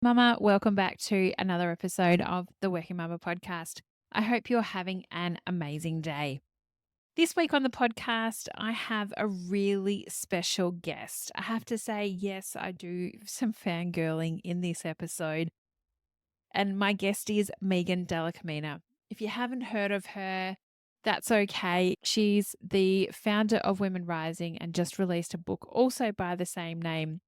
Mama, welcome back to another episode of the Working Mama podcast. I hope you're having an amazing day. This week on the podcast, I have a really special guest. I have to say, yes, I do some fangirling in this episode. And my guest is Megan Dalla-Camina. If you haven't heard of her, that's okay. She's the founder of Women Rising and just released a book also by the same name.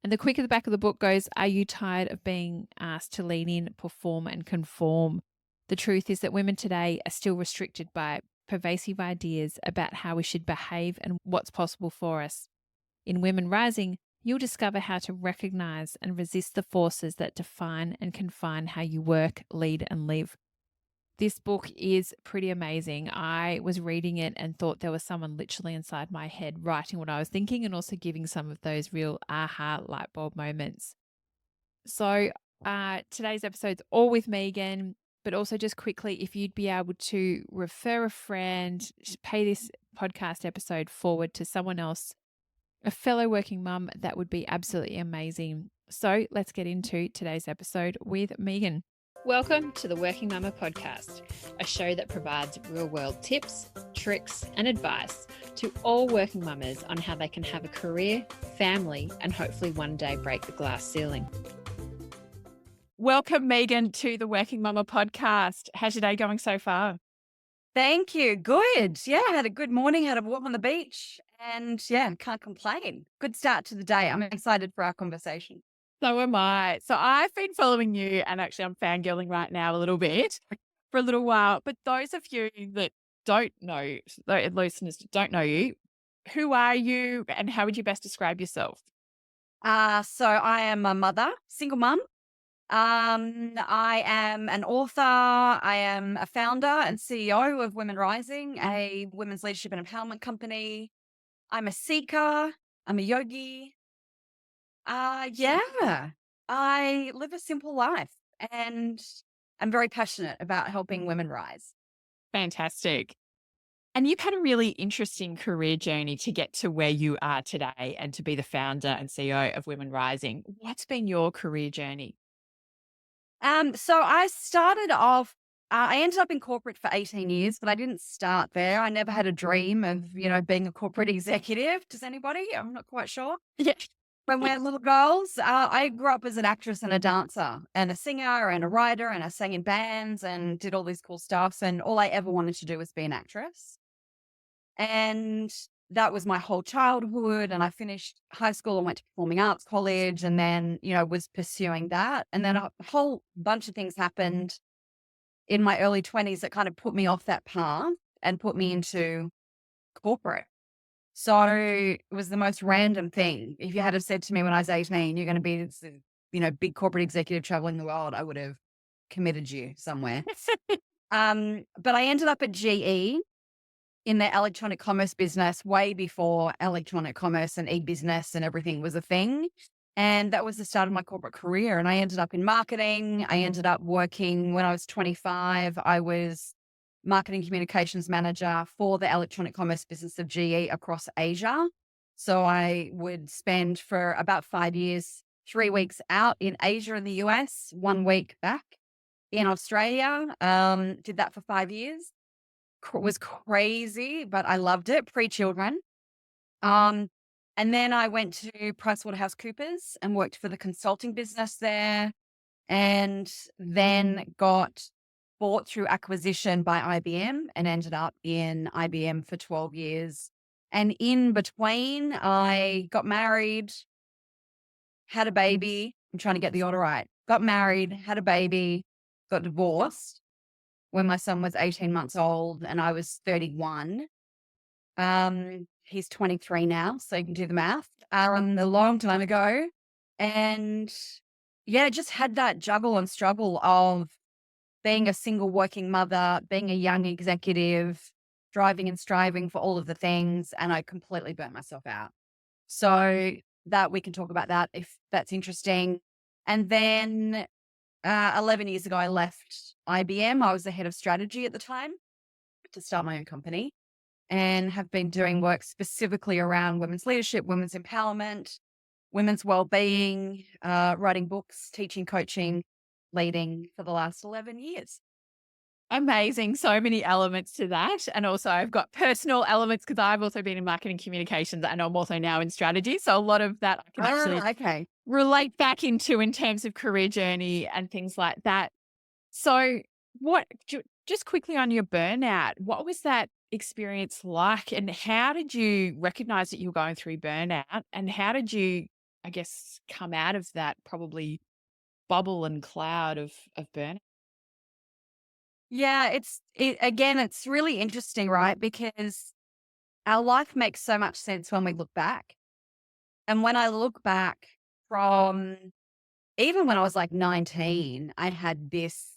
And the quick at the back of the book goes, are you tired of being asked to lean in, perform, and conform? The truth is that women today are still restricted by pervasive ideas about how we should behave and what's possible for us. In Women Rising, you'll discover how to recognize and resist the forces that define and confine how you work, lead, and live. This book is pretty amazing. I was reading it and thought there was someone literally inside my head writing what I was thinking and also giving some of those real aha light bulb moments. So today's episode's all with Megan, but also just quickly, if you'd be able to refer a friend, pay this podcast episode forward to someone else, a fellow working mum, that would be absolutely amazing. So let's get into today's episode with Megan. Welcome to the Working Mama podcast, a show that provides real-world tips, tricks, and advice to all working mamas on how they can have a career, family, and hopefully one day break the glass ceiling. Welcome, Megan, to the Working Mama podcast. How's your day going so far? Thank you. Good. Yeah, I had a good morning, had a walk on the beach, and can't complain. Good start to the day. I'm excited for our conversation. So am I. So I've been following you, and actually I'm fangirling right now a little bit for a little while. But those of you that don't know, the listeners that don't know you, who are you and how would you best describe yourself? So I am a mother, single mum. I am an author. I am a founder and CEO of Women Rising, a women's leadership and empowerment company. I'm a seeker. I'm a yogi. I live a simple life and I'm very passionate about helping women rise. Fantastic. And you've had a really interesting career journey to get to where you are today and to be the founder and CEO of Women Rising. What's been your career journey? So I started off, I ended up in corporate for 18 years, but I didn't start there. I never had a dream of, being a corporate executive. Does anybody? I'm not quite sure. Yeah. When we're little girls, I grew up as an actress and a dancer and a singer and a writer, and I sang in bands and did all these cool stuff. And all I ever wanted to do was be an actress. And that was my whole childhood. And I finished high school and went to performing arts college and then, was pursuing that. And then a whole bunch of things happened in my early 20s that kind of put me off that path and put me into corporate. So it was the most random thing. If you had have said to me when I was 18, you're going to be this, big corporate executive traveling the world, I would have committed you somewhere. But I ended up at GE in their electronic commerce business way before electronic commerce and e-business and everything was a thing. And that was the start of my corporate career. And I ended up in marketing. I ended up working when I was 25. I was marketing communications manager for the electronic commerce business of GE across Asia. So I would spend for about 5 years, 3 weeks out in Asia and the US, 1 week back in Australia. Did that for 5 years. Was crazy, but I loved it, pre-children. And then I went to PricewaterhouseCoopers and worked for the consulting business there, and then got bought through acquisition by IBM and ended up in IBM for 12 years. And in between, I got married, had a baby. I'm trying to get the order right. Got married, had a baby, got divorced when my son was 18 months old and I was 31. He's 23 now, so you can do the math. A long time ago. And just had that juggle and struggle of being a single working mother, being a young executive, driving and striving for all of the things. And I completely burnt myself out. So that we can talk about that if that's interesting. And then 11 years ago, I left IBM. I was the head of strategy at the time to start my own company and have been doing work specifically around women's leadership, women's empowerment, women's well-being, writing books, teaching, coaching, leading for the last 11 years. Amazing. So many elements to that. And also, I've got personal elements because I've also been in marketing communications and I'm also now in strategy. So, a lot of that I can actually Okay. relate back into in terms of career journey and things like that. So, just quickly on your burnout, what was that experience like? And how did you recognize that you were going through burnout? And how did you, I guess, come out of that probably bubble and cloud of burnout? Yeah, again, it's really interesting, right? Because our life makes so much sense when we look back. And when I look back from even when I was like 19, I had this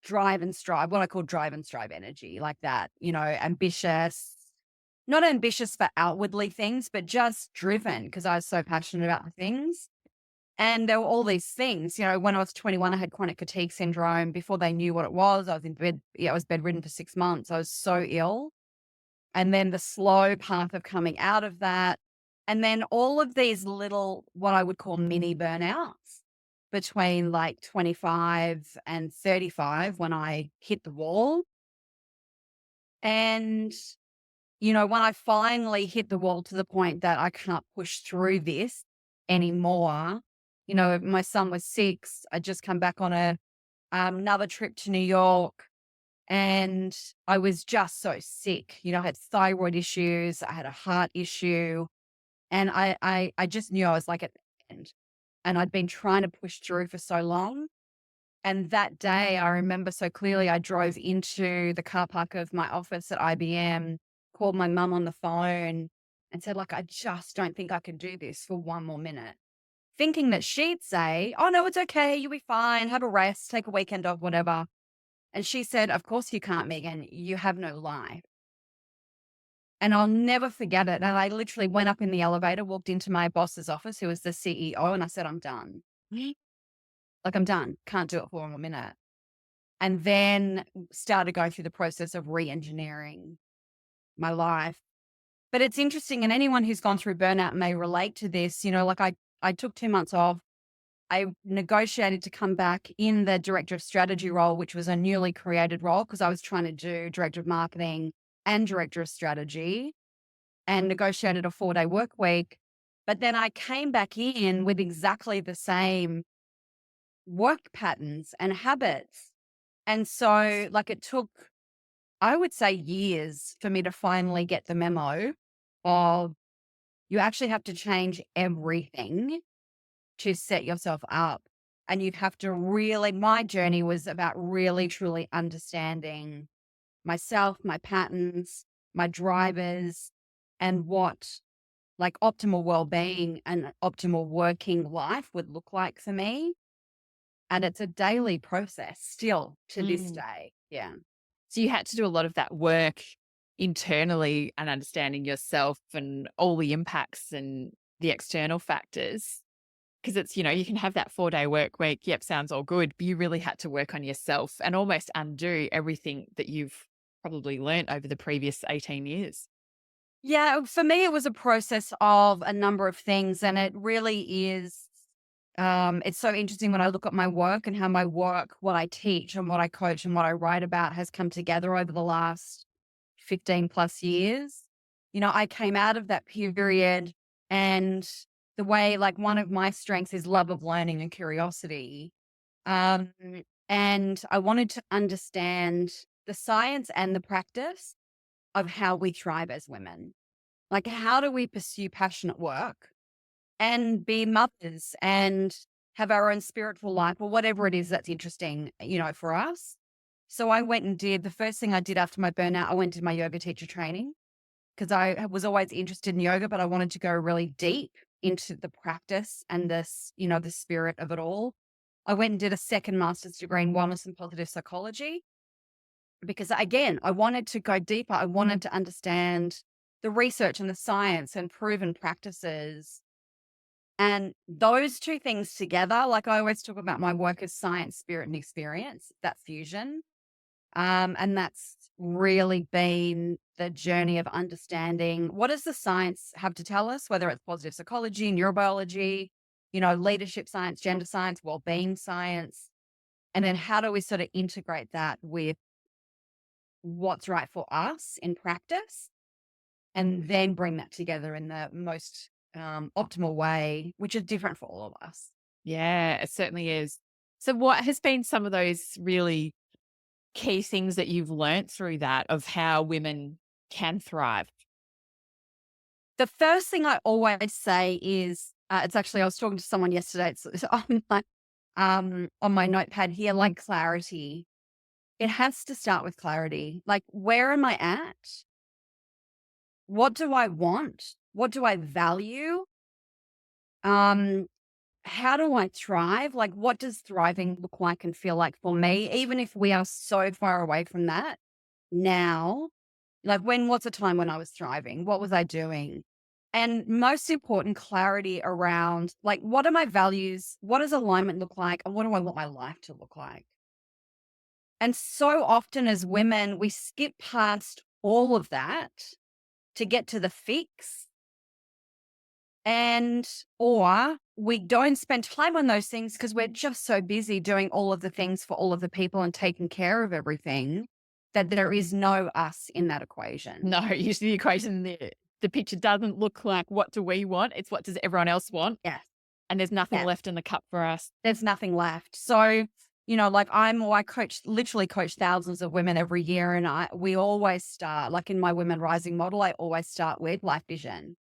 drive and strive, what I call drive and strive energy, like that, ambitious, not ambitious for outwardly things, but just driven because I was so passionate about the things. And there were all these things, when I was 21, I had chronic fatigue syndrome. Before they knew what it was, I was in bed. Yeah, I was bedridden for 6 months. I was so ill. And then the slow path of coming out of that. And then all of these little, what I would call mini burnouts between like 25 and 35 when I hit the wall. And, when I finally hit the wall to the point that I can't push through this anymore, my son was 6. I'd just come back on another trip to New York. And I was just so sick. I had thyroid issues. I had a heart issue. And I just knew I was like at the end. And I'd been trying to push through for so long. And that day, I remember so clearly, I drove into the car park of my office at IBM, called my mum on the phone and said, like, I just don't think I can do this for one more minute. Thinking that she'd say, oh, no, it's okay. You'll be fine. Have a rest, take a weekend off, whatever. And she said, of course you can't, Megan. You have no life. And I'll never forget it. And I literally went up in the elevator, walked into my boss's office, who was the CEO, and I said, I'm done. Like, I'm done. Can't do it for one more minute. And then started going through the process of re-engineering my life. But it's interesting, and anyone who's gone through burnout may relate to this. Like I took 2 months off. I negotiated to come back in the director of strategy role, which was a newly created role because I was trying to do director of marketing and director of strategy and negotiated a 4-day work week. But then I came back in with exactly the same work patterns and habits. And so, like, it took, I would say, years for me to finally get the memo of you actually have to change everything to set yourself up. And you have to really, my journey was about really, truly understanding myself, my patterns, my drivers, and what like optimal well-being and optimal working life would look like for me. And it's a daily process still to this Mm. day. Yeah. So you had to do a lot of that work internally and understanding yourself and all the impacts and the external factors. Because it's, you can have that 4-day work week. Yep, sounds all good. But you really had to work on yourself and almost undo everything that you've probably learnt over the previous 18 years. Yeah. For me, it was a process of a number of things. And it really is. It's so interesting when I look at my work and how my work, what I teach and what I coach and what I write about has come together over the last 15 plus years. I came out of that period and the way, like, one of my strengths is love of learning and curiosity. Um, and I wanted to understand the science and the practice of how we thrive as women. Like, how do we pursue passionate work and be mothers and have our own spiritual life or whatever it is that's interesting, for us? So I went and did the first thing I did after my burnout. I went to my yoga teacher training because I was always interested in yoga, but I wanted to go really deep into the practice and this, the spirit of it all. I went and did a second master's degree in wellness and positive psychology because, again, I wanted to go deeper. I wanted to understand the research and the science and proven practices. And those two things together, like, I always talk about my work as science, spirit, and experience, that fusion. And that's really been the journey of understanding what does the science have to tell us, whether it's positive psychology, neurobiology, leadership science, gender science, well-being science. And then how do we sort of integrate that with what's right for us in practice and then bring that together in the most optimal way, which is different for all of us. Yeah, it certainly is. So what has been some of those really key things that you've learnt through that of how women can thrive? The first thing I always say is, it's actually, I was talking to someone yesterday. It's on my notepad here, like clarity. It has to start with clarity. Like, where am I at? What do I want? What do I value? Um, how do I thrive? Like, what does thriving look like and feel like for me? Even if we are so far away from that now, like what's a time when I was thriving? What was I doing? And most important, clarity around like, what are my values? What does alignment look like? And what do I want my life to look like? And so often as women, we skip past all of that to get to the fix. And or we don't spend time on those things because we're just so busy doing all of the things for all of the people and taking care of everything that there is no us in that equation. No, usually the equation, the picture doesn't look like what do we want? It's what does everyone else want? Yes. And there's nothing Yes. left in the cup for us. There's nothing left. So, like I literally coach thousands of women every year. And we always start, like in my Women Rising model, I always start with life vision.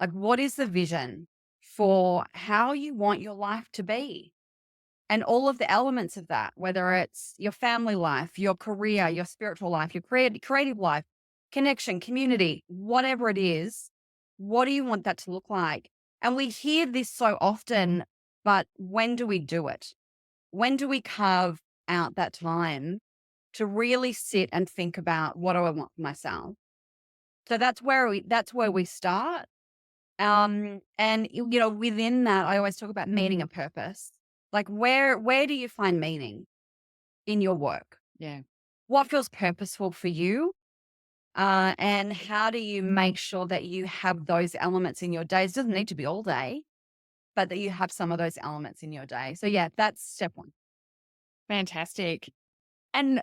Like, what is the vision for how you want your life to be? And all of the elements of that, whether it's your family life, your career, your spiritual life, your creative life, connection, community, whatever it is, what do you want that to look like? And we hear this so often, but when do we do it? When do we carve out that time to really sit and think about what do I want for myself? So that's where we start. And within that, I always talk about meaning and purpose. Like where do you find meaning in your work? Yeah. What feels purposeful for you? And how do you make sure that you have those elements in your days? Doesn't need to be all day, but that you have some of those elements in your day. So yeah, that's step one. Fantastic. And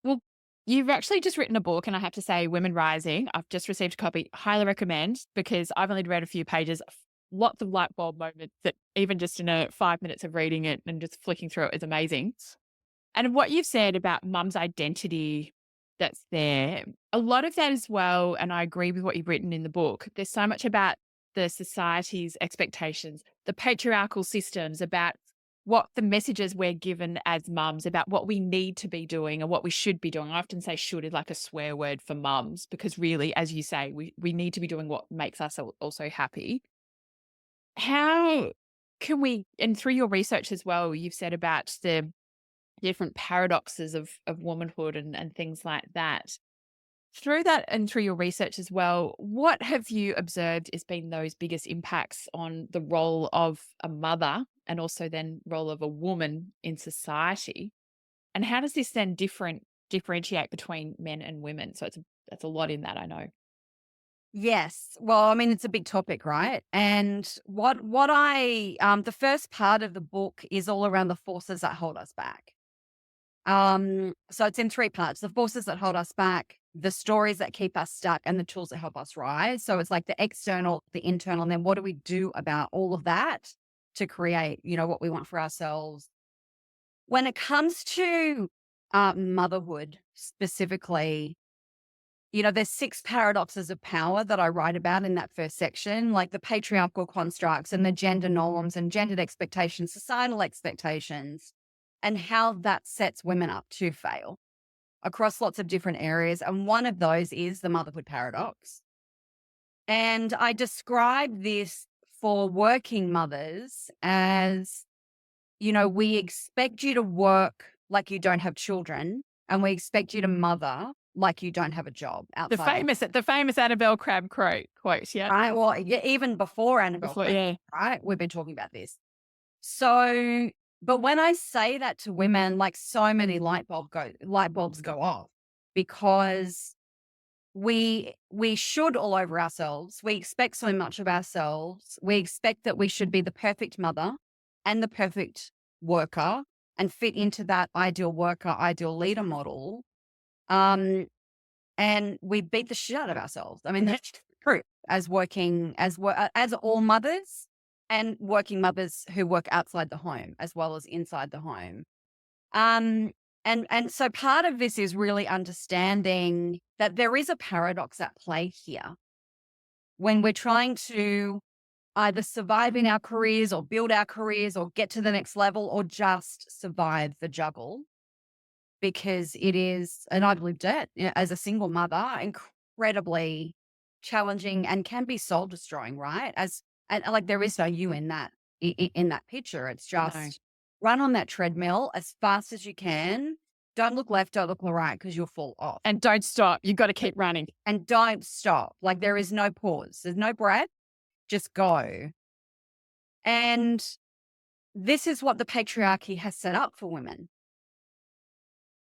well, you've actually just written a book, and I have to say, Women Rising. I've just received a copy. Highly recommend because I've only read a few pages. Lots of light bulb moments that even just in a 5 minutes of reading it and just flicking through it is amazing. And what you've said about mum's identity that's there, a lot of that as well, and I agree with what you've written in the book. There's so much about the society's expectations, the patriarchal systems, about what the messages we're given as mums about what we need to be doing and what we should be doing. I often say should is like a swear word for mums because really, as you say, we need to be doing what makes us also happy. How can we, and through your research as well, you've said about the different paradoxes of womanhood and things like that. Through that and through your research as well, what have you observed has been those biggest impacts on the role of a mother and also then role of a woman in society? And how does this then differentiate between men and women? So that's a lot in that, I know. Yes. Well, I mean, it's a big topic, right? And what I the first part of the book is all around the forces that hold us back. So it's in three parts: the forces that hold us back, the stories that keep us stuck, and the tools that help us rise. So it's like the external, the internal, and then what do we do about all of that to create, what we want for ourselves. When it comes to motherhood specifically, there's six paradoxes of power that I write about in that first section, like the patriarchal constructs and the gender norms and gendered expectations, societal expectations, and how that sets women up to fail across lots of different areas. And one of those is the motherhood paradox. And I describe this for working mothers as, we expect you to work like you don't have children, and we expect you to mother like you don't have a job The outside. famous Annabelle Crabb quote, yeah. Right. Well, yeah, even before Annabelle Before, Crabb, yeah. right? We've been talking about this. So But when I say that to women, like so many light bulbs go off because we should all over ourselves. We expect so much of ourselves. We expect that we should be the perfect mother and the perfect worker and fit into that ideal worker, ideal leader model. Um, and we beat the shit out of ourselves. I mean, that's true as all mothers and working mothers who work outside the home as well as inside the home. Um, and so part of this is really understanding that there is a paradox at play here when we're trying to either survive in our careers or build our careers or get to the next level or just survive the juggle because it is, and I've lived it as a single mother, incredibly challenging and can be soul destroying, right? And like there is no you in in that picture. It's No. just run on that treadmill as fast as you can. Don't look left, don't look right because you'll fall off. And don't stop. You've got to keep running. And don't stop. Like there is no pause. There's no breath. Just go. And this is what the patriarchy has set up for women.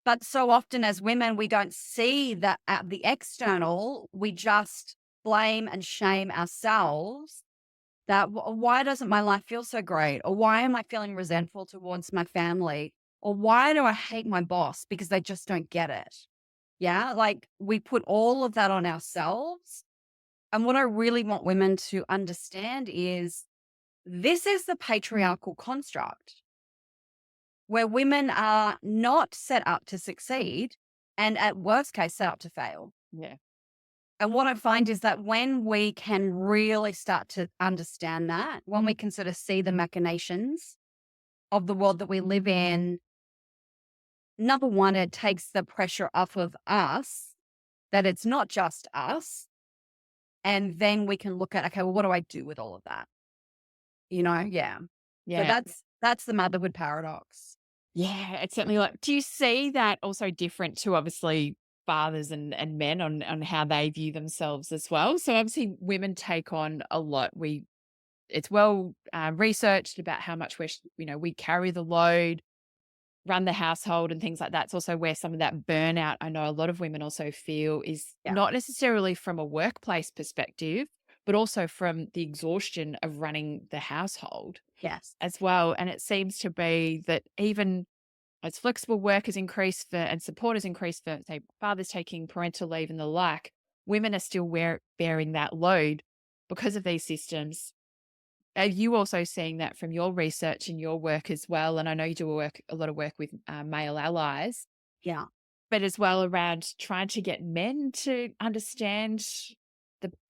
But so often as women, we don't see that at the external, we just blame and shame ourselves that why doesn't my life feel so great? Or why am I feeling resentful towards my family? Or why do I hate my boss? Because they just don't get it. Yeah. Like we put all of that on ourselves. And what I really want women to understand is this is the patriarchal construct where women are not set up to succeed and at worst case set up to fail. Yeah. And what I find is that when we can really start to understand that, when we can sort of see the machinations of the world that we live in, number one, it takes the pressure off of us, that it's not just us. And then we can look at, okay, well, what do I do with all of that? Yeah. So Yeah. that's the motherhood paradox. Yeah, it's certainly like, do you see that also different to obviously fathers and men on how they view themselves as well? So obviously women take on a lot. It's well researched about how much we carry the load, run the household and things like that. It's also where some of that burnout I know a lot of women also feel is Yeah. not necessarily from a workplace perspective, but also from the exhaustion of running the household Yes. as well. And it seems to be that even as flexible work has increased and support has increased for, say, fathers taking parental leave and the like, women are still bearing that load because of these systems. Are you also seeing that from your research and your work as well? And I know you do a lot of work with male allies, Yeah. but as well around trying to get men to understand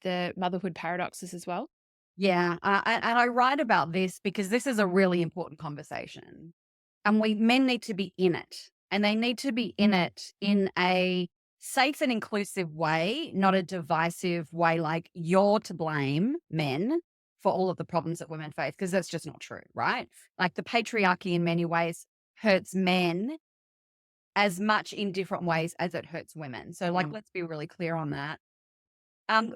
the motherhood paradoxes as well. Yeah. And I write about this because this is a really important conversation. And men need to be in it. And they need to be in it in a safe and inclusive way, not a divisive way like you're to blame, men, for all of the problems that women face, because that's just not true, right? Like the patriarchy in many ways hurts men as much in different ways as it hurts women. So, like, let's be really clear on that.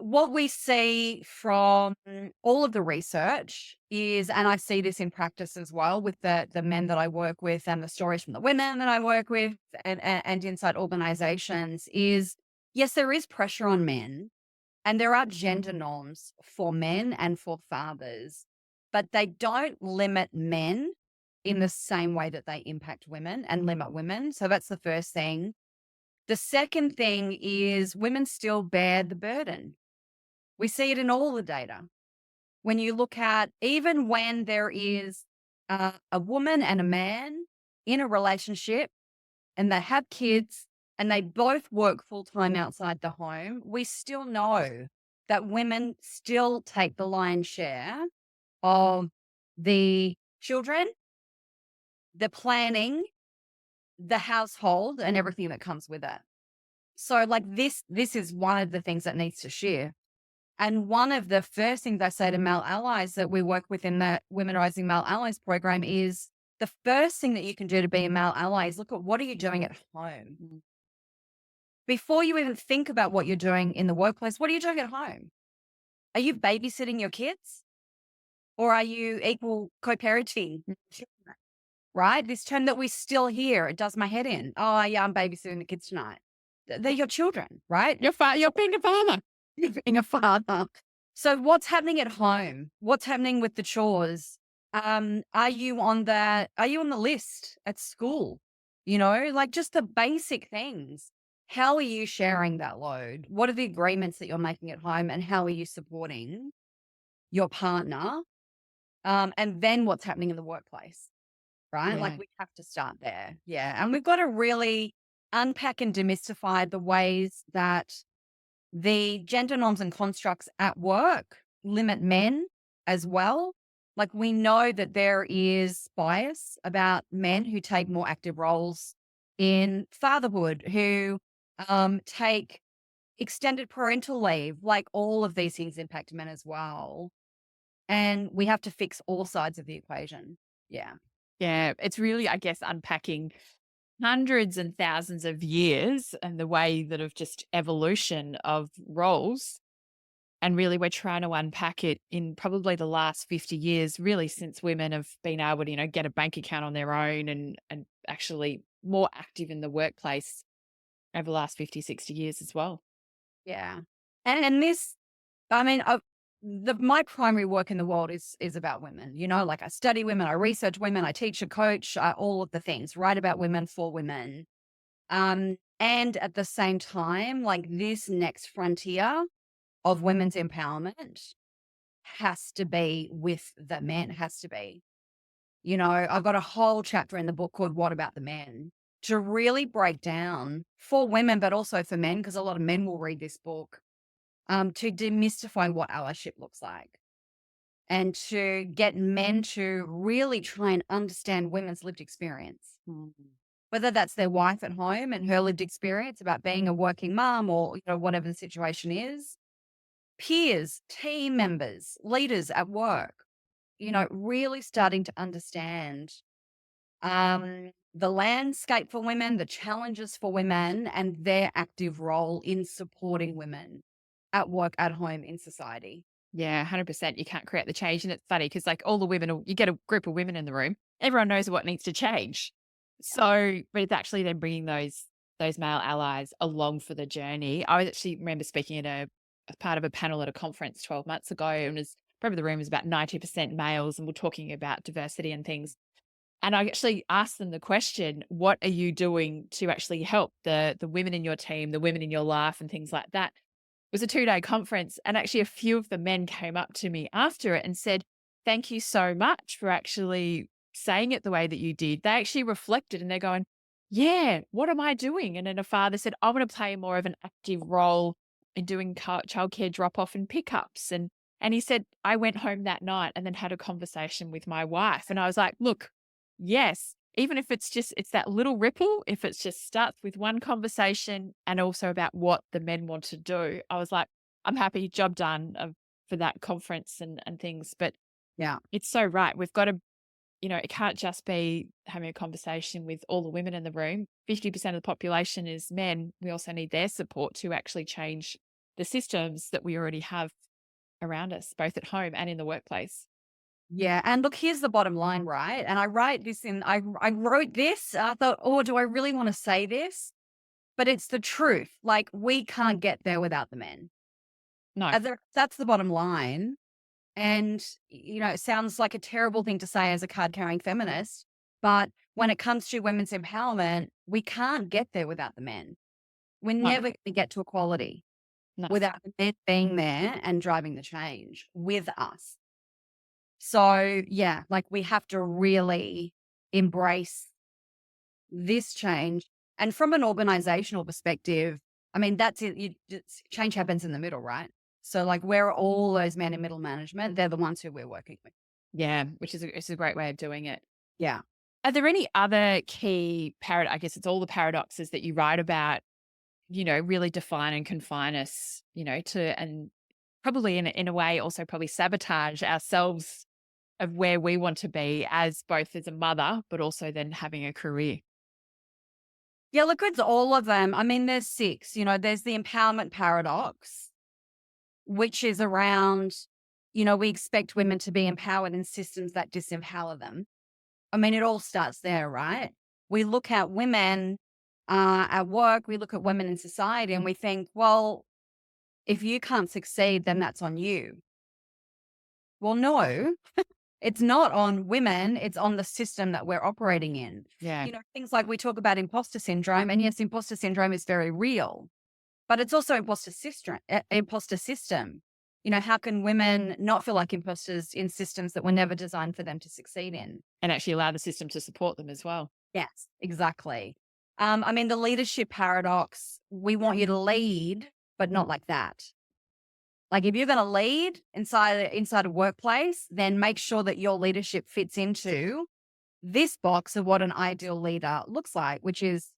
What we see from all of the research is, and I see this in practice as well with the men that I work with and the stories from the women that I work with and inside organizations is, yes, there is pressure on men and there are gender norms for men and for fathers, but they don't limit men in the same way that they impact women and limit women. So that's the first thing. The second thing is women still bear the burden. We see it in all the data. When you look at even when there is a woman and a man in a relationship and they have kids and they both work full time outside the home, we still know that women still take the lion's share of the children, the planning, the household, and everything that comes with it. So like this is one of the things that needs to share. And one of the first things I say to male allies that we work with in the Women Rising Male Allies program is the first thing that you can do to be a male ally is look at what are you doing at home? Before you even think about what you're doing in the workplace, what are you doing at home? Are you babysitting your kids? Or are you equal co-parenting? right? This term that we still hear, it does my head in. Oh, yeah, I'm babysitting the kids tonight. They're your children, right? You're being a farmer. You're being a father. So what's happening at home? What's happening with the chores? Are you on the list at school? Like just the basic things. How are you sharing that load? What are the agreements that you're making at home and how are you supporting your partner? And then what's happening in the workplace, right? Like Yeah. we have to start there. Yeah. And we've got to really unpack and demystify the ways that the gender norms and constructs at work limit men as well. Like we know that there is bias about men who take more active roles in fatherhood, who take extended parental leave. Like all of these things impact men as well. And we have to fix all sides of the equation. Yeah. Yeah. It's really, I guess, unpacking hundreds and thousands of years and the way that of just evolution of roles. And really, we're trying to unpack it in probably the last 50 years, really, since women have been able to, get a bank account on their own and actually more active in the workplace over the last 50, 60 years as well. Yeah. And this, I mean, my primary work in the world is about women. Like I study women, I research women, I teach, a coach, all of the things, write about women for women. And at the same time, like this next frontier of women's empowerment has to be with the men. Has to be. I've got a whole chapter in the book called "What About the Men" to really break down for women, but also for men, because a lot of men will read this book to demystify what allyship looks like and to get men to really try and understand women's lived experience, Mm. whether that's their wife at home and her lived experience about being a working mom or, whatever the situation is, peers, team members, leaders at work, really starting to understand the landscape for women, the challenges for women, and their active role in supporting women at work, at home, in society. Yeah, 100%. You can't create the change. And it's funny because, like, all the women, you get a group of women in the room, everyone knows what needs to change. So, but it's actually then bringing those male allies along for the journey. I actually remember speaking at a part of a panel at a conference 12 months ago, and was probably the room was about 90% males, and we're talking about diversity and things. And I actually asked them the question, what are you doing to actually help the women in your team, the women in your life and things like that? It was a 2-day conference, and actually a few of the men came up to me after it and said, "Thank you so much for actually saying it the way that you did." They actually reflected and they're going, "Yeah, what am I doing?" And then a father said, "I want to play more of an active role in doing childcare drop off and pickups." And he said, "I went home that night and then had a conversation with my wife." And I was like, "Look, yes, even if it's that little ripple, if it's just starts with one conversation and also about what the men want to do." I was like, "I'm happy, job done," for that conference and things. But Yeah. it's so right. We've got to, it can't just be having a conversation with all the women in the room. 50% of the population is men. We also need their support to actually change the systems that we already have around us, both at home and in the workplace. Yeah. And look, here's the bottom line, right? And I wrote this. I thought, oh, do I really want to say this? But it's the truth. Like, we can't get there without the men. No, That's the bottom line. And, it sounds like a terrible thing to say as a card carrying feminist. But when it comes to women's empowerment, we can't get there without the men. We're no, never going to get to equality no. without the men being there and driving the change with us. So, yeah, like we have to really embrace this change. And from an organizational perspective, I mean, that's it. Change happens in the middle, right? So, like, where are all those men in middle management? They're the ones who we're working with. Yeah, which is it's a great way of doing it. Yeah. Are there any other key I guess it's all the paradoxes that you write about, really define and confine us, to and probably in a way also probably sabotage ourselves of where we want to be as both as a mother, but also then having a career. Yeah, look, it's all of them. I mean, there's six. There's the empowerment paradox, which is around, we expect women to be empowered in systems that disempower them. I mean, it all starts there, right? We look at women at work, we look at women in society, and we think, well, if you can't succeed, then that's on you. Well, no, it's not on women. It's on the system that we're operating in. Yeah. Things like we talk about imposter syndrome, and yes, imposter syndrome is very real, but it's also imposter system. How can women not feel like imposters in systems that were never designed for them to succeed in? And actually allow the system to support them as well. Yes, exactly. I mean, the leadership paradox, we want you to lead, but not like that. Like if you're going to lead inside a workplace, then make sure that your leadership fits into this box of what an ideal leader looks like, which is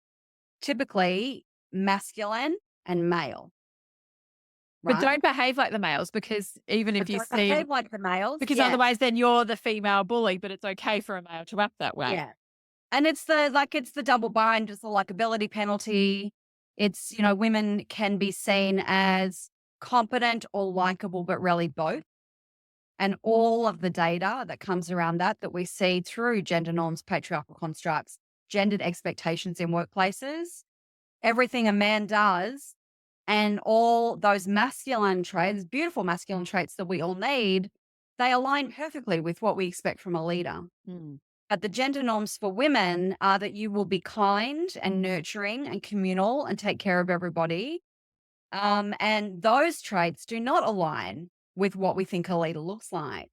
typically masculine and male, But right? don't behave like the males, because even if But you don't see, behave like the males. because Yeah. otherwise then you're the female bully, but it's okay for a male to act that way. Yeah. And it's the double bind, just the likability penalty. It's, women can be seen as competent or likable, but really both. And all of the data that comes around that we see through gender norms, patriarchal constructs, gendered expectations in workplaces, everything a man does, and all those masculine traits, beautiful masculine traits that we all need, they align perfectly with what we expect from a leader. Mm. But the gender norms for women are that you will be kind and nurturing and communal and take care of everybody. And those traits do not align with what we think a leader looks like.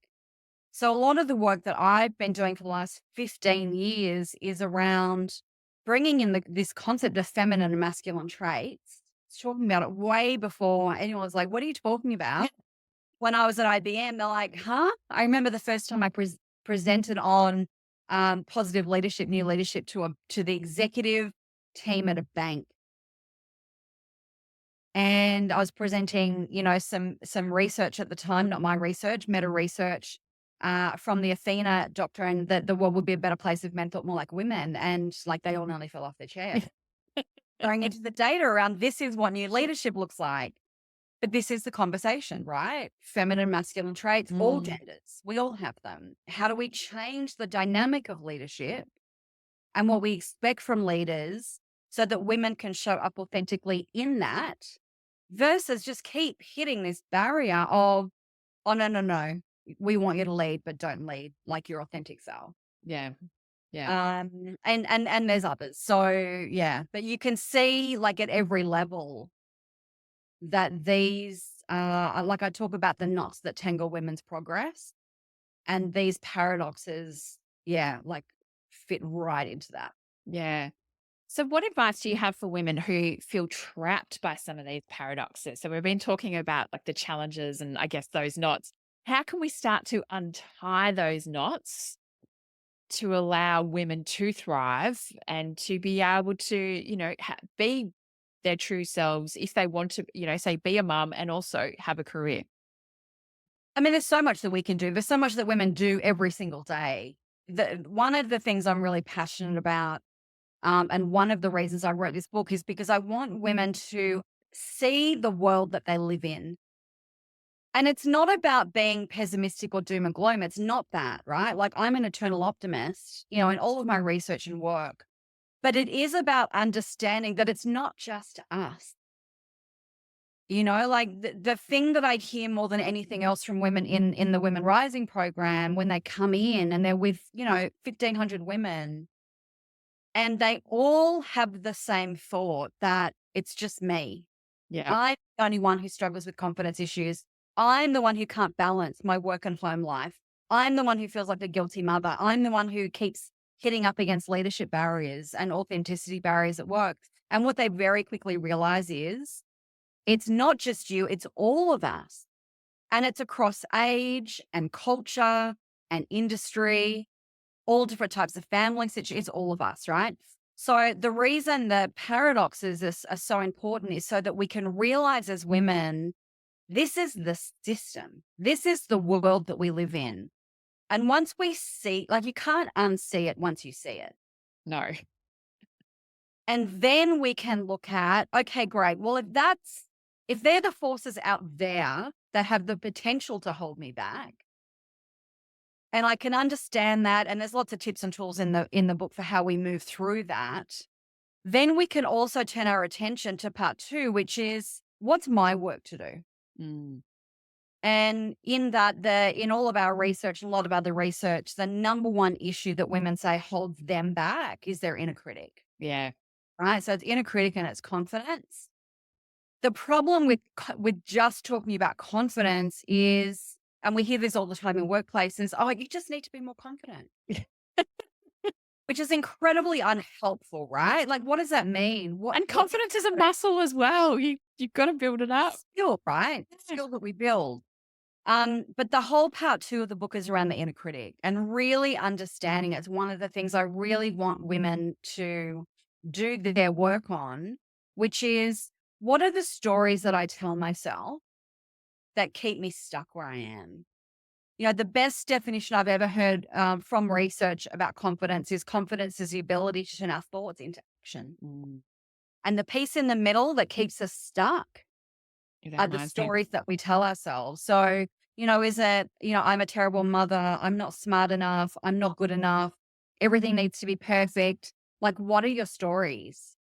So a lot of the work that I've been doing for the last 15 years is around bringing in this concept of feminine and masculine traits. I was talking about it way before anyone was like, what are you talking about? When I was at IBM, they're like, huh? I remember the first time I presented on positive leadership, new leadership to the executive team at a bank. And I was presenting, some research at the time, not my research, meta research from the Athena doctrine that the world would be a better place if men thought more like women. And like they all nearly fell off their chair. Going into the data around this is what new leadership looks like. But this is the conversation, right? Feminine, masculine traits, all genders. We all have them. How do we change the dynamic of leadership and what we expect from leaders so that women can show up authentically in that versus just keep hitting this barrier of, oh, no. We want you to lead, but don't lead like your authentic self. Yeah. Yeah. And there's others. So yeah, but you can see like at every level that these like I talk about the knots that tangle women's progress, and these paradoxes, like fit right into that. Yeah. So what advice do you have for women who feel trapped by some of these paradoxes? So we've been talking about like the challenges and I guess those knots. How can we start to untie those knots to allow women to thrive and to be able to, be their true selves if they want to, say be a mum and also have a career? I mean, there's so much that we can do. There's so much that women do every single day. One of the things I'm really passionate about, and one of the reasons I wrote this book is because I want women to see the world that they live in. And it's not about being pessimistic or doom and gloom. It's not that, right? Like I'm an eternal optimist, in all of my research and work. But it is about understanding that it's not just us. Like the thing that I hear more than anything else from women in the Women Rising program, when they come in and they're with, 1,500 women, and they all have the same thought that it's just me. Yeah. I'm the only one who struggles with confidence issues. I'm the one who can't balance my work and home life. I'm the one who feels like a guilty mother. I'm the one who keeps hitting up against leadership barriers and authenticity barriers at work. And what they very quickly realize is it's not just you, it's all of us. And it's across age and culture and industry, all different types of family situations. It's all of us, right? So the reason the paradoxes are so important is so that we can realize as women, this is the system. This is the world that we live in. And once we see, like you can't unsee it once you see it. No. And then we can look at, okay, great. Well, if they're the forces out there that have the potential to hold me back, And I can understand that. And there's lots of tips and tools in the book for how we move through that. Then we can also turn our attention to part two, which is what's my work to do? Mm. And in all of our research, a lot of other research, the number one issue that women say holds them back is their inner critic, Yeah. right? So it's inner critic and it's confidence. The problem with just talking about confidence is, and we hear this all the time in workplaces, oh, you just need to be more confident, which is incredibly unhelpful, right? Like, what does that mean? And confidence is a muscle as well. You've got to build it up. Skill, right? Skill that we build. But the whole part two of the book is around the inner critic and really understanding it's one of the things I really want women to do their work on, which is what are the stories that I tell myself that keep me stuck where I am? You know, the best definition I've ever heard from research about confidence is the ability to turn our thoughts into action. Mm. And the piece in the middle that keeps us stuck That are the reminds me. stories that we tell ourselves. So, is it, I'm a terrible mother. I'm not smart enough. I'm not good enough. Everything needs to be perfect. Like, what are your stories?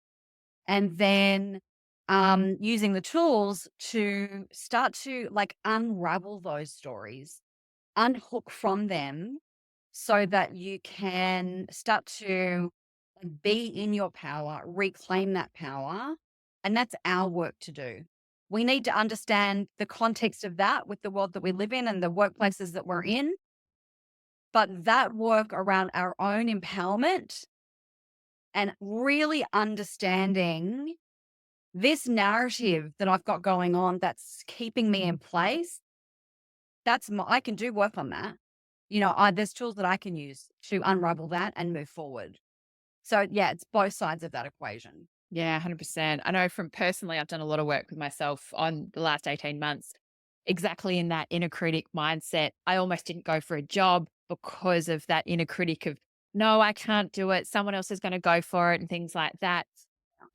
And then using the tools to start to like unravel those stories, unhook from them so that you can start to be in your power, reclaim that power. And that's our work to do. We need to understand the context of that with the world that we live in and the workplaces that we're in. But that work around our own empowerment and really understanding this narrative that I've got going on that's keeping me in place, I can do work on that. There's tools that I can use to unravel that and move forward. So yeah, it's both sides of that equation. Yeah, 100%. I know from personally, I've done a lot of work with myself on the last 18 months, exactly in that inner critic mindset. I almost didn't go for a job because of that inner critic of, no, I can't do it. Someone else is going to go for it and things like that.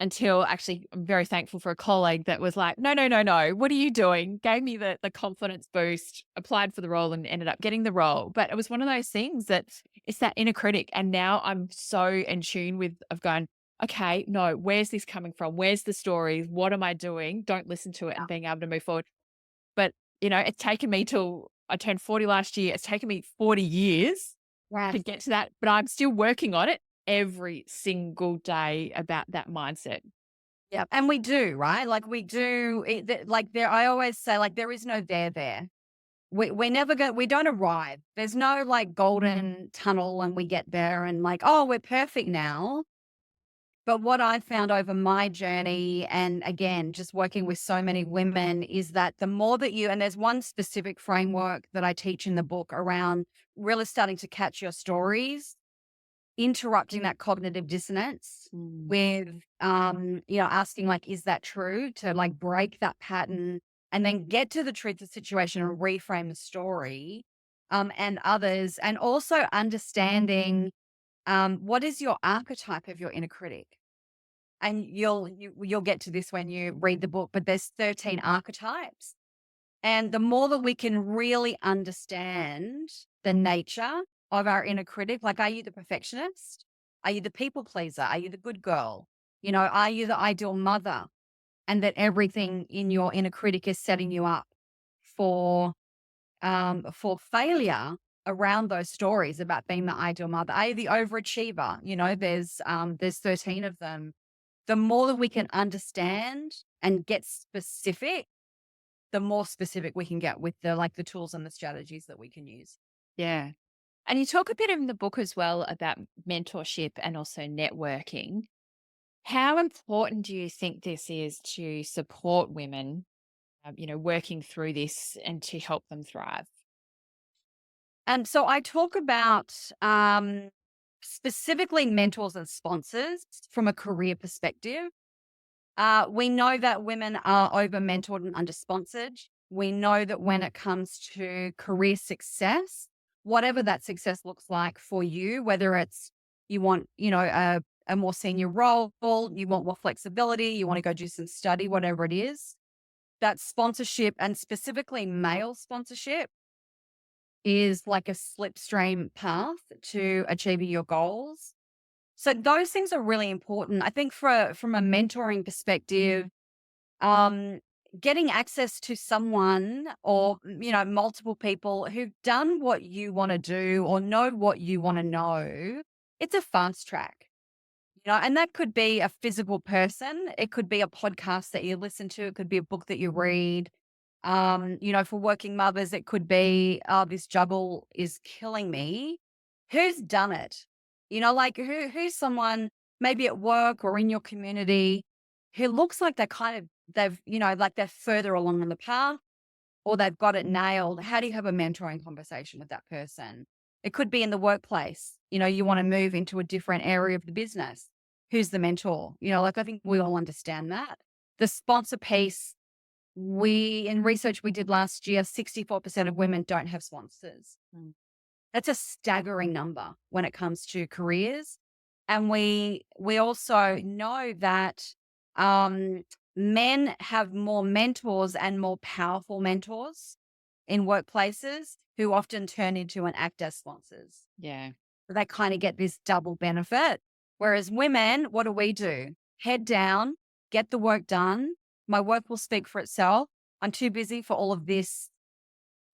Until actually, I'm very thankful for a colleague that was like, no, no, no, no. What are you doing? Gave me the confidence boost, applied for the role and ended up getting the role. But it was one of those things that it's that inner critic. And now I'm so in tune with of going, okay, no, where's this coming from? Where's the story? What am I doing? Don't listen to it Yeah. and being able to move forward. But, it's taken me till I turned 40 last year. It's taken me 40 years to Yes. get to that, but I'm still working on it every single day about that mindset. Yeah. And we do, right? Like we do like I always say, like, there is no there. We never go, we don't arrive. There's no like golden tunnel and we get there and like, oh, we're perfect now. But what I found over my journey, and again, just working with so many women, is that the more that and there's one specific framework that I teach in the book around really starting to catch your stories, interrupting that cognitive dissonance Mm. with, asking like, is that true? To like break that pattern and then get to the truth of the situation and reframe the story, and others, and also understanding what is your archetype of your inner critic. And you'll get to this when you read the book, but there's 13 archetypes. And the more that we can really understand the nature of our inner critic, like, are you the perfectionist? Are you the people pleaser? Are you the good girl? Are you the ideal mother? And that everything in your inner critic is setting you up for failure around those stories about being the ideal mother. Are you the overachiever? There's 13 of them. The more that we can understand and get specific, the more specific we can get with the tools and the strategies that we can use. Yeah. And you talk a bit in the book as well about mentorship and also networking. How important do you think this is to support women, working through this and to help them thrive? And so I talk about specifically mentors and sponsors from a career perspective. We know that women are over mentored and under sponsored. We know that when it comes to career success, whatever that success looks like for you, whether it's you want, a more senior role, you want more flexibility, you want to go do some study, whatever it is, that sponsorship, and specifically male sponsorship, is like a slipstream path to achieving your goals. So those things are really important. I think from a mentoring perspective, um, getting access to someone or, multiple people who've done what you want to do or know what you want to know, it's a fast track. And that could be a physical person. It could be a podcast that you listen to. It could be a book that you read. For working mothers, it could be, oh, this juggle is killing me. Who's done it? Like who's someone maybe at work or in your community who looks like like they're further along on the path or they've got it nailed. How do you have a mentoring conversation with that person? It could be in the workplace. You want to move into a different area of the business. Who's the mentor? Like I think we all understand that. The sponsor piece, in research we did last year, 64% of women don't have sponsors. That's a staggering number when it comes to careers. And we also know that men have more mentors and more powerful mentors in workplaces who often turn into and act as sponsors. Yeah. So they kind of get this double benefit. Whereas women, what do? Head down, get the work done. My work will speak for itself. I'm too busy for all of this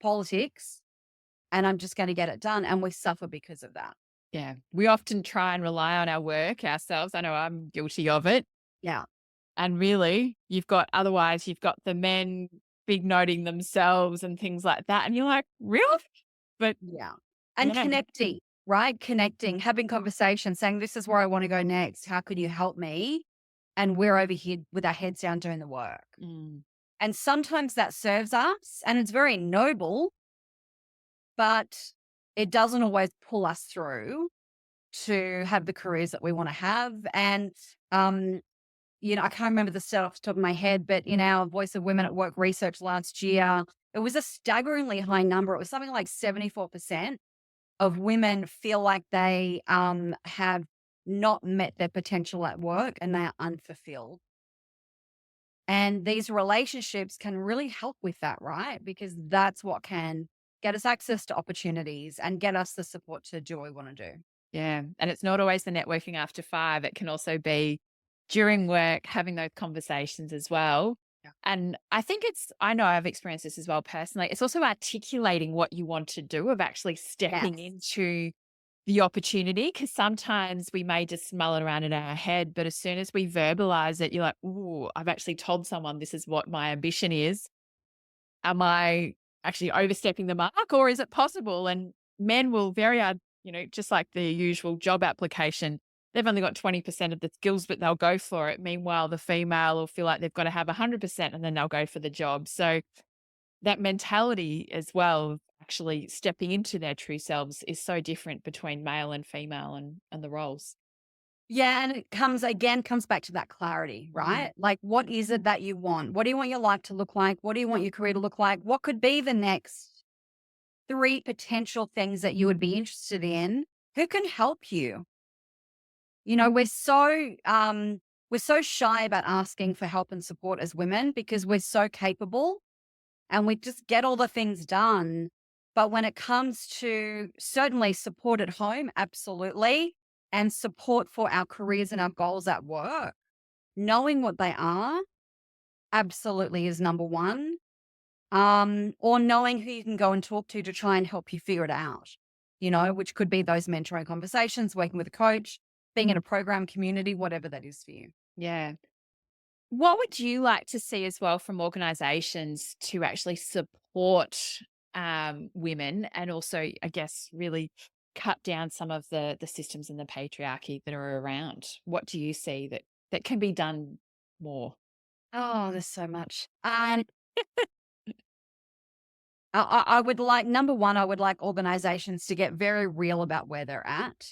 politics and I'm just going to get it done. And we suffer because of that. Yeah. We often try and rely on our work ourselves. I know I'm guilty of it. Yeah. And really, otherwise you've got the men big noting themselves and things like that. And you're like, really? But Yeah. And yeah. connecting, right? Connecting, having conversations, saying, this is where I want to go next. How could you help me? And we're over here with our heads down doing the work. And sometimes that serves us and it's very noble, but it doesn't always pull us through to have the careers that we want to have. And, I can't remember the stat off the top of my head, but in our Voice of Women at Work research last year, it was a staggeringly high number. It was something like 74% of women feel like they have not met their potential at work and they are unfulfilled. And these relationships can really help with that, right? Because that's what can get us access to opportunities and get us the support to do what we want to do. Yeah. And it's not always the networking after 5. It can also be during work, having those conversations as well. Yeah. And I know I've experienced this as well personally. It's also articulating what you want to do, of actually stepping into the opportunity. Because sometimes we may just mull it around in our head, but as soon as we verbalize it, you're like, ooh, I've actually told someone this is what my ambition is. Am I actually overstepping the mark, or is it possible? And men will just like the usual job application, they've only got 20% of the skills, but they'll go for it. Meanwhile, the female will feel like they've got to have 100% and then they'll go for the job. So that mentality as well, of actually stepping into their true selves, is so different between male and female and the roles. Yeah, and it comes back to that clarity, right? Like, what is it that you want? What do you want your life to look like? What do you want your career to look like? What could be the next 3 potential things that you would be interested in? Who can help you? We're so shy about asking for help and support as women because we're so capable and we just get all the things done. But when it comes to certainly support at home, absolutely, and support for our careers and our goals at work, knowing what they are absolutely is number one. Or knowing who you can go and talk to try and help you figure it out, which could be those mentoring conversations, working with a coach, being in a program community, whatever that is for you. Yeah. What would you like to see as well from organizations to actually support women, and also, I guess, really cut down some of the systems and the patriarchy that are around? What do you see that can be done more? Oh, there's so much. I would like, number one, I would like organizations to get very real about where they're at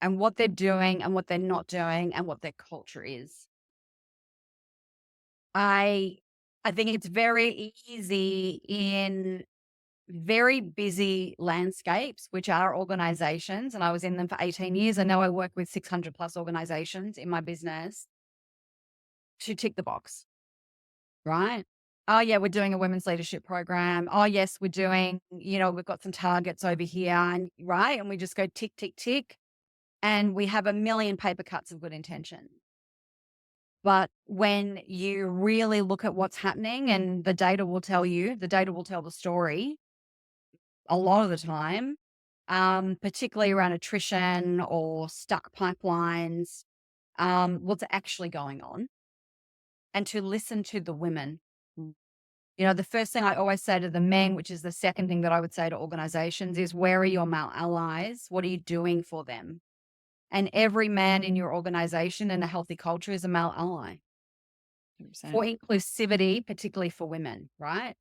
and what they're doing and what they're not doing and what their culture is. I think it's very easy in very busy landscapes, which are organizations, and I was in them for 18 years. I know I work with 600 plus organizations in my business, to tick the box, right? Oh, yeah, we're doing a women's leadership program. Oh, yes, we're doing, we've got some targets over here. And right. And we just go tick, tick, tick. And we have a million paper cuts of good intention. But when you really look at what's happening, and the data will tell the story a lot of the time, particularly around attrition or stuck pipelines, what's actually going on, and to listen to the women. The first thing I always say to the men, which is the second thing that I would say to organizations, is where are your male allies? What are you doing for them? And every man in your organization in a healthy culture is a male ally 100%. for inclusivity, particularly for women, right?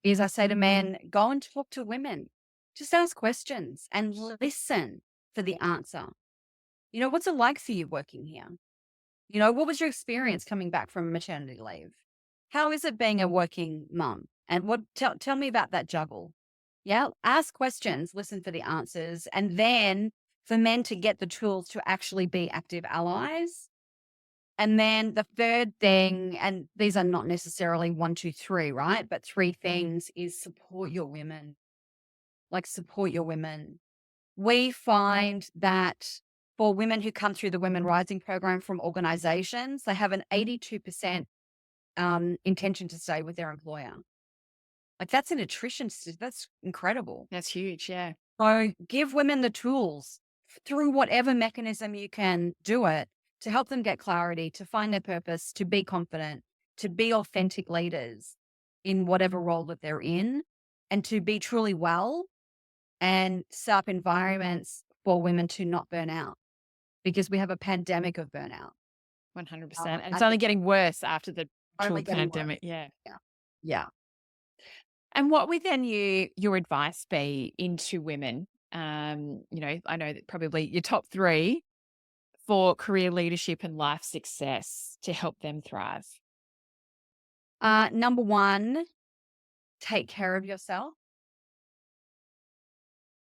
Is I say to men, go and talk to women. Just ask questions and listen for the answer. What's it like for you working here? What was your experience coming back from maternity leave? How is it being a working mum? And tell me about that juggle. Yeah. Ask questions, listen for the answers. And then for men to get the tools to actually be active allies. And then the third thing, and these are not necessarily 1, 2, 3, right? But 3 things is support your women. Like support your women. We find that for women who come through the Women Rising program from organizations, they have an 82% intention to stay with their employer. Like that's an attrition. That's incredible. That's huge. Yeah. So give women the tools through whatever mechanism you can do it to help them get clarity, to find their purpose, to be confident, to be authentic leaders in whatever role that they're in, and to be truly well and set up environments for women to not burn out, because we have a pandemic of burnout. 100%. And I it's only think getting worse after the only actual getting worse. pandemic. Yeah. Yeah. Yeah. And what would then your advice be into women? I know that probably your top 3 for career leadership and life success to help them thrive. Number 1, take care of yourself.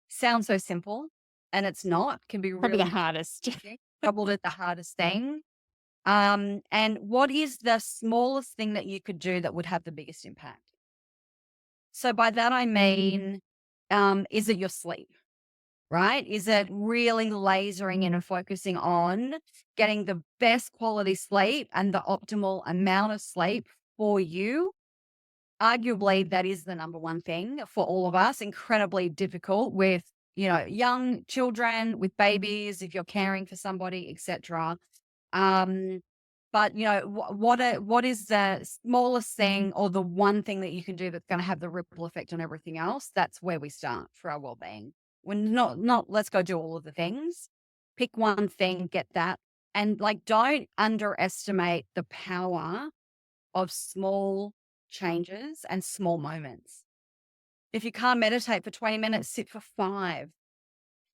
Sounds so simple, and it's not. Can be Probably the really hardest. challenging. Probably the hardest thing. And what is the smallest thing that you could do that would have the biggest impact? So by that I mean, is it your sleep? Right? Is it really lasering in and focusing on getting the best quality sleep and the optimal amount of sleep for you? Arguably, that is the number one thing for all of us. Incredibly difficult with, young children, with babies, if you're caring for somebody, etc. But what is the smallest thing or the one thing that you can do that's going to have the ripple effect on everything else? That's where we start for our well-being. When not let's go do all of the things. Pick one thing, get that, and don't underestimate the power of small changes and small moments. If you can't meditate for 20 minutes, sit for 5.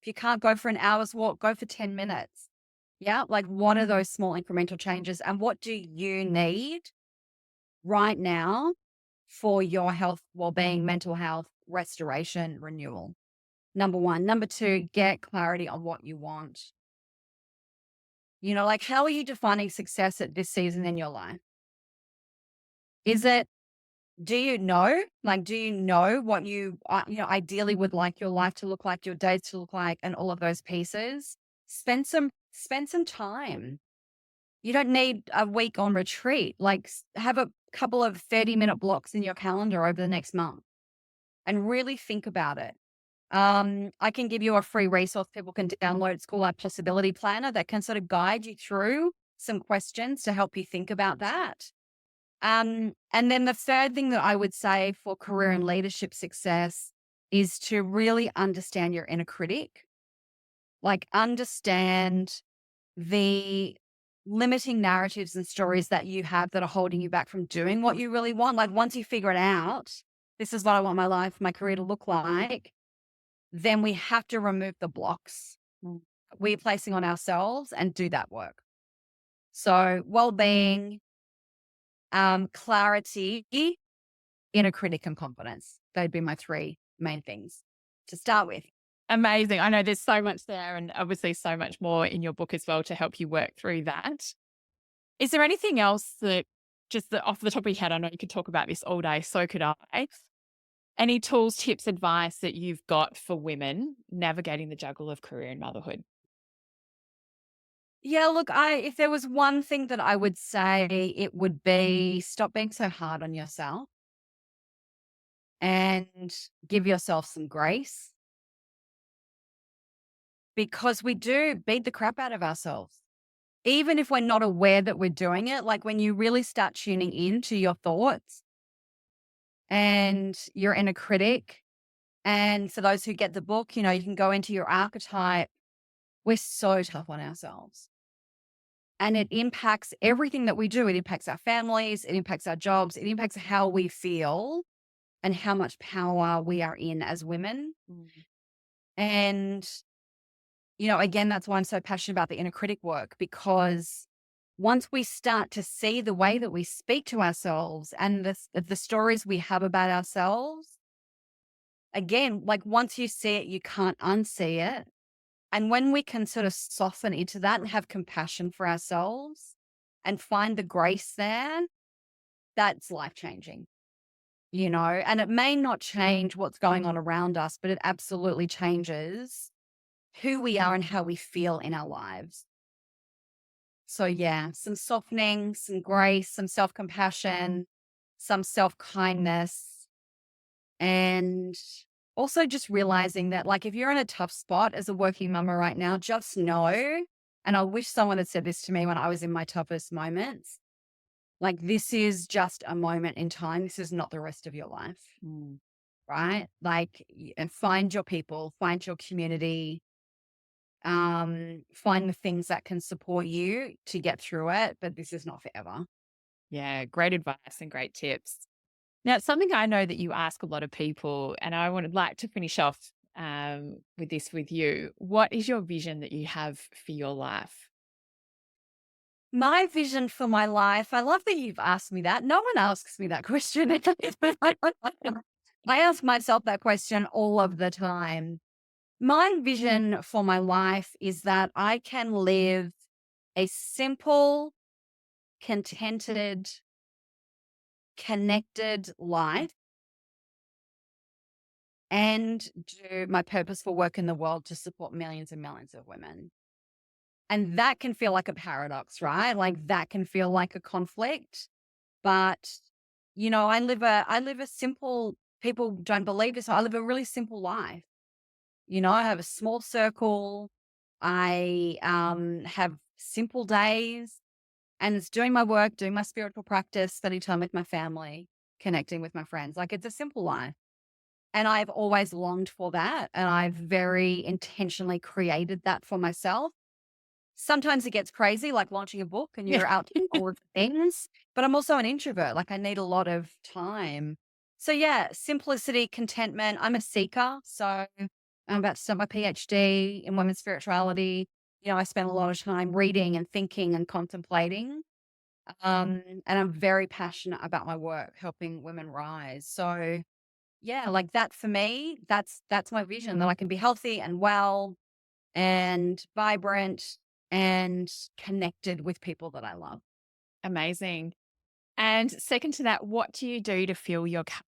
If you can't go for an hour's walk, go for 10 minutes. Yeah. What are those small incremental changes, and what do you need right now for your health, well-being, mental health, restoration, renewal? Number 1. Number 2, get clarity on what you want. How are you defining success at this season in your life? Is it, do you know what you, ideally would like your life to look like, your days to look like, and all of those pieces? Spend some time. You don't need a week on retreat. Have a couple of 30-minute blocks in your calendar over the next month and really think about it. I can give you a free resource people can download. It's called our Possibility Planner that can sort of guide you through some questions to help you think about that. And then the third thing that I would say for career and leadership success is to really understand your inner critic. Understand the limiting narratives and stories that you have that are holding you back from doing what you really want. Once you figure it out, this is what I want my life, my career to look like, then we have to remove the blocks we're placing on ourselves and do that work. So well-being, clarity, inner critic, and confidence. They'd be my 3 main things to start with. Amazing. I know there's so much there, and obviously so much more in your book as well to help you work through that. Is there anything else that just off the top of your head, I know you could talk about this all day, so could I. Any tools, tips, advice that you've got for women navigating the juggle of career and motherhood? Yeah, look, if there was one thing that I would say, it would be stop being so hard on yourself and give yourself some grace, because we do beat the crap out of ourselves. Even if we're not aware that we're doing it, like when you really start tuning into your thoughts and your inner critic. And for those who get the book, you can go into your archetype. We're so tough on ourselves. And it impacts everything that we do. It impacts our families, it impacts our jobs, it impacts how we feel and how much power we are in as women. Mm. And, again, that's why I'm so passionate about the inner critic work, because once we start to see the way that we speak to ourselves and the stories we have about ourselves, again, like once you see it, you can't unsee it. And when we can sort of soften into that and have compassion for ourselves and find the grace there, that's life changing, and it may not change what's going on around us, but it absolutely changes who we are and how we feel in our lives. So, yeah, some softening, some grace, some self compassion, some self kindness, and also just realizing that, like, if you're in a tough spot as a working mama right now, just know, and I wish someone had said this to me when I was in my toughest moments, like, this is just a moment in time. This is not the rest of your life, Mm. right? Like, and find your people, find your community, find the things that can support you to get through it. But this is not forever. Yeah, great advice and great tips. Now, something I know that you ask a lot of people, and I would like to finish off with this with you. What is your vision that you have for your life? My vision for my life, I love that you've asked me that. No one asks me that question. I ask myself that question all of the time. My vision for my life is that I can live a simple, contented, connected life and do my purposeful work in the world to support millions and millions of women. And that can feel like a paradox, right? Like that can feel like a conflict. But, I live a simple, people don't believe this. I live a really simple life. I have a small circle. I have simple days, and it's doing my work, doing my spiritual practice, spending time with my family, connecting with my friends. Like it's a simple life. And I've always longed for that. And I've very intentionally created that for myself. Sometimes it gets crazy, like launching a book and Yeah. you're out doing all of the things, but I'm also an introvert. Like I need a lot of time. So yeah, simplicity, contentment. I'm a seeker. So I'm about to start my PhD in women's spirituality. I spend a lot of time reading and thinking and contemplating. And I'm very passionate about my work, helping women rise. So yeah, like that for me, that's my vision, that I can be healthy and well and vibrant and connected with people that I love. Amazing. And second to that, what do you do to fill your cup?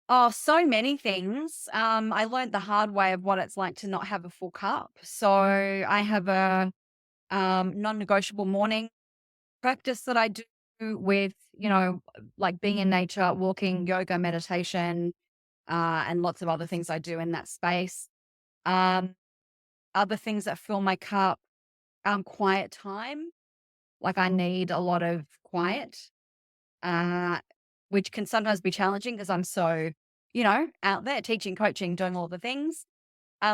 Oh, so many things. I learned the hard way of what it's like to not have a full cup. So I have a non-negotiable morning practice that I do with, like being in nature, walking, yoga, meditation, and lots of other things I do in that space. Um, Other things that fill my cup, quiet time. Like I need a lot of quiet, uh, which can sometimes be challenging because I'm so, out there teaching, coaching, doing all the things.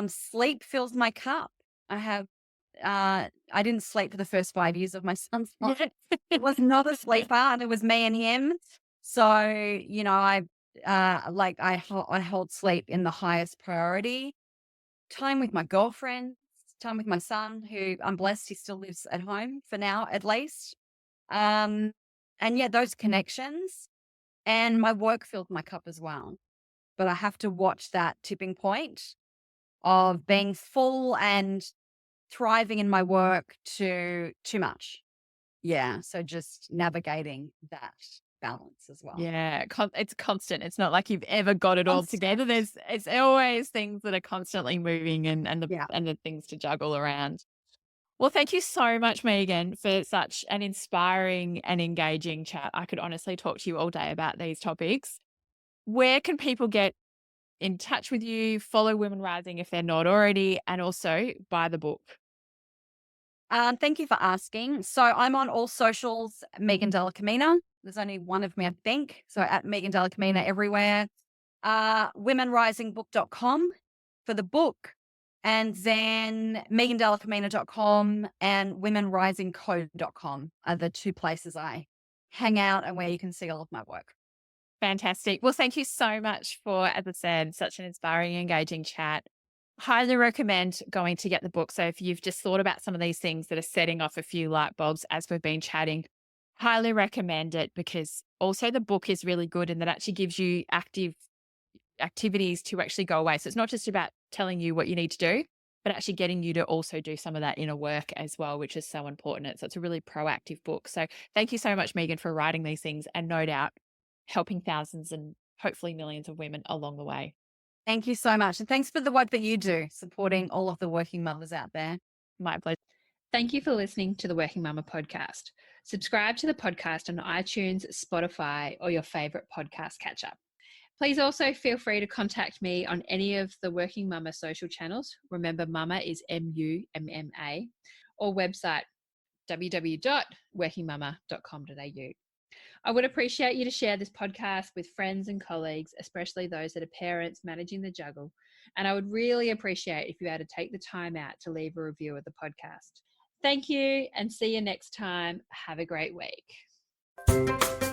Sleep fills my cup. I didn't sleep for the first 5 years of my son's life. It was not a sleeper, and it was me and him. So, I hold sleep in the highest priority. Time with my girlfriend, time with my son, who I'm blessed he still lives at home for now, at least. Um, and yeah, those connections, and my work filled my cup as well. But I have to watch that tipping point of being full and thriving in my work to too much. Yeah. So just navigating that balance as well. Yeah, it's constant. It's not like you've ever got it all together. Constant. It's always things that are constantly moving Yeah. and the things to juggle around. Well, thank you so much, Megan, for such an inspiring and engaging chat. I could honestly talk to you all day about these topics. Where can people get in touch with you, follow Women Rising if they're not already, and also buy the book? Thank you for asking. So I'm on all socials, Megan Dalla-Camina. There's only one of me, I think. So at Megan Dalla-Camina everywhere. Womenrisingbook.com for the book. And then megandallacamina.com and womenrisingcode.com are the two places I hang out and where you can see all of my work. Fantastic. Well, thank you so much for, as I said, such an inspiring, engaging chat. Highly recommend going to get the book. So if you've just thought about some of these things that are setting off a few light bulbs as we've been chatting, highly recommend it, because also the book is really good and that actually gives you active activities to actually go away. So it's not just about telling you what you need to do, but actually getting you to also do some of that inner work as well, which is so important. So it's a really proactive book. So thank you so much, Megan, for writing these things and no doubt helping thousands and hopefully millions of women along the way. Thank you so much. And thanks for the work that you do, supporting all of the working mothers out there. My pleasure. Thank you for listening to the Working Mama podcast. Subscribe to the podcast on iTunes, Spotify, or your favorite podcast catch up. Please also feel free to contact me on any of the Working Mama social channels. Remember, Mama is MUMMA, or website www.workingmama.com.au. I would appreciate you to share this podcast with friends and colleagues, especially those that are parents managing the juggle. And I would really appreciate if you had to take the time out to leave a review of the podcast. Thank you and see you next time. Have a great week.